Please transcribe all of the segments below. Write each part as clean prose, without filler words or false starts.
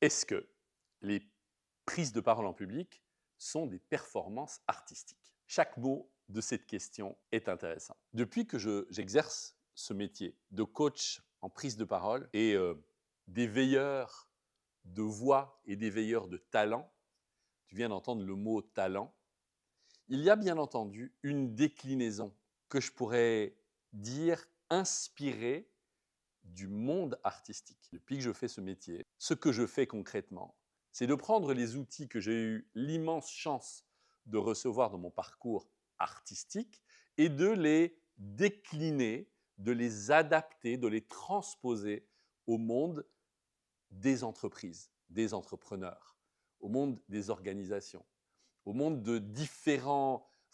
Est-ce que les prises de parole en public sont des performances artistiques? Chaque mot de cette question est intéressant. Depuis que j'exerce ce métier de coach en prise de parole et des veilleurs de voix et des veilleurs de talent, tu viens d'entendre le mot talent, il y a bien entendu une déclinaison que je pourrais dire inspirée du monde artistique. Depuis que je fais ce métier, ce que je fais concrètement, c'est de prendre les outils que j'ai eu l'immense chance de recevoir dans mon parcours artistique et de les décliner, de les adapter, de les transposer au monde des entreprises, des entrepreneurs, au monde des organisations, au monde de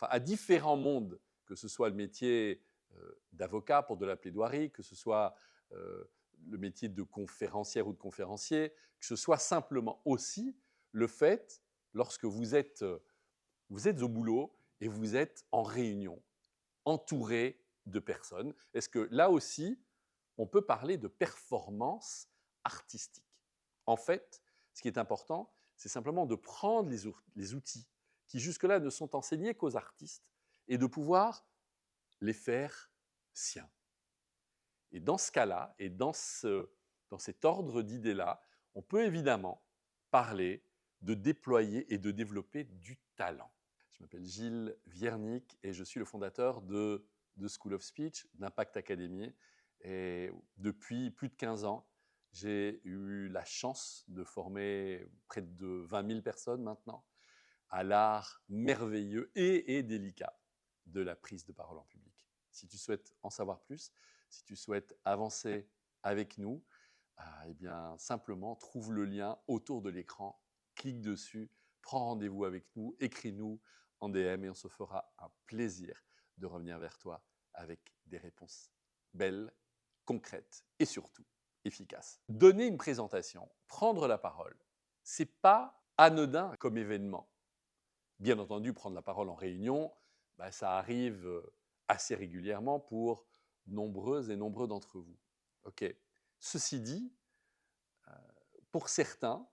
à différents mondes, que ce soit le métier d'avocat pour de la plaidoirie, que ce soit le métier de conférencière ou de conférencier, que ce soit simplement aussi le fait, lorsque vous êtes au boulot et vous êtes en réunion, entouré de personnes, est-ce que là aussi, on peut parler de performance artistique? En fait, ce qui est important, c'est simplement de prendre les outils qui jusque-là ne sont enseignés qu'aux artistes et de pouvoir les faire siens. Et dans ce cas-là, et dans cet ordre d'idées-là, on peut évidemment parler de déployer et de développer du talent. Je m'appelle Gilles Viernick et je suis le fondateur de School of Speech, d'Impact Academy. Et depuis plus de 15 ans, j'ai eu la chance de former près de 20 000 personnes maintenant à l'art merveilleux et délicat de la prise de parole en public. Si tu souhaites en savoir plus, si tu souhaites avancer avec nous, eh bien, simplement trouve le lien autour de l'écran, clique dessus, prends rendez-vous avec nous, écris-nous en DM et on se fera un plaisir de revenir vers toi avec des réponses belles, concrètes et surtout efficaces. Donner une présentation, prendre la parole, c'est pas anodin comme événement. Bien entendu, prendre la parole en réunion, ça arrive assez régulièrement pour nombreuses et nombreux d'entre vous. Ok. Ceci dit, pour certains,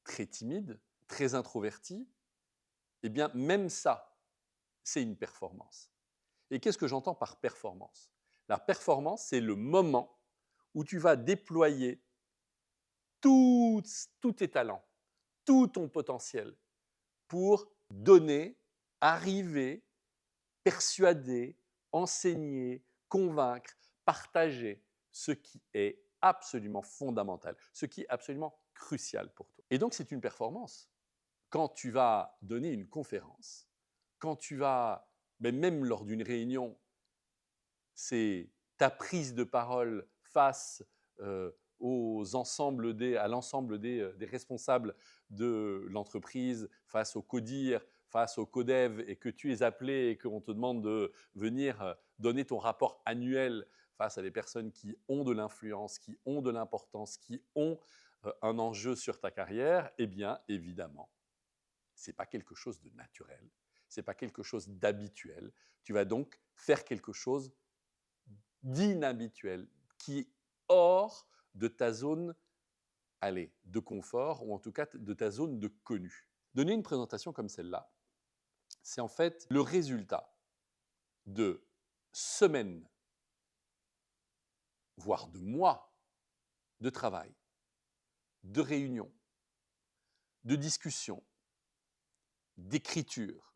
très timides, très introvertis, eh bien, même ça, c'est une performance. Et qu'est-ce que j'entends par performance? La performance, c'est le moment où tu vas déployer tous tes talents, tout ton potentiel pour donner, arriver, persuader, enseigner, convaincre, partager ce qui est absolument fondamental, ce qui est absolument crucial pour toi. Et donc, c'est une performance. Quand tu vas donner une conférence, quand tu vas, mais même lors d'une réunion, c'est ta prise de parole face à l'ensemble des responsables de l'entreprise, face au codir, face au codev, et que tu es appelé et qu'on te demande de venir donner ton rapport annuel face à des personnes qui ont de l'influence, qui ont de l'importance, qui ont un enjeu sur ta carrière, eh bien, évidemment, ce n'est pas quelque chose de naturel, ce n'est pas quelque chose d'habituel. Tu vas donc faire quelque chose d'inhabituel, qui est hors de ta zone, allez, de confort, ou en tout cas de ta zone de connu. Donner une présentation comme celle-là, c'est en fait le résultat de semaines, voire de mois de travail, de réunions, de discussions, d'écriture,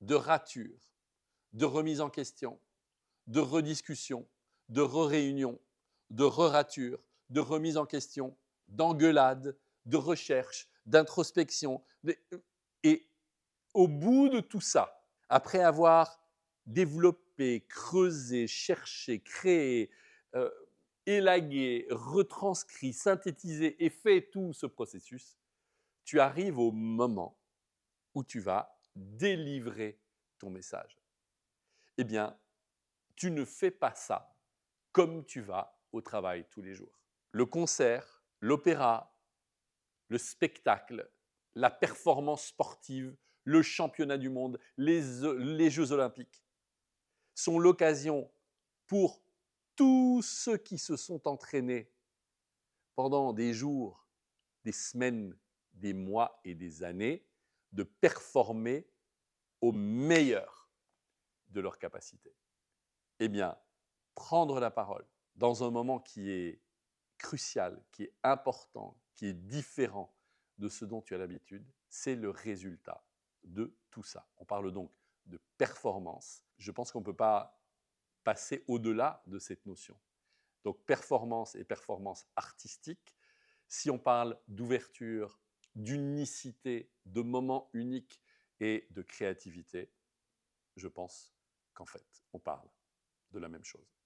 de rature, de remise en question, de rediscussion, de re-réunion, de re-rature, de remise en question, d'engueulade, de recherche, d'introspection. Et au bout de tout ça, après avoir développé, creusé, cherché, créé, euh, élagué, retranscrit, synthétisé et fait tout ce processus, tu arrives au moment où tu vas délivrer ton message. Eh bien, tu ne fais pas ça comme tu vas au travail tous les jours. Le concert, l'opéra, le spectacle, la performance sportive, le championnat du monde, les Jeux olympiques sont l'occasion pour tous ceux qui se sont entraînés pendant des jours des semaines, des mois et des années, de performer au meilleur de leur capacité. Eh bien, prendre la parole dans un moment qui est crucial, qui est important, qui est différent de ce dont tu as l'habitude, c'est le résultat de tout ça. On parle donc de performance. Je pense qu'on ne peut pas passer au-delà de cette notion. Donc performance et performance artistique, si on parle d'ouverture, d'unicité, de moments uniques et de créativité, je pense qu'en fait, on parle de la même chose.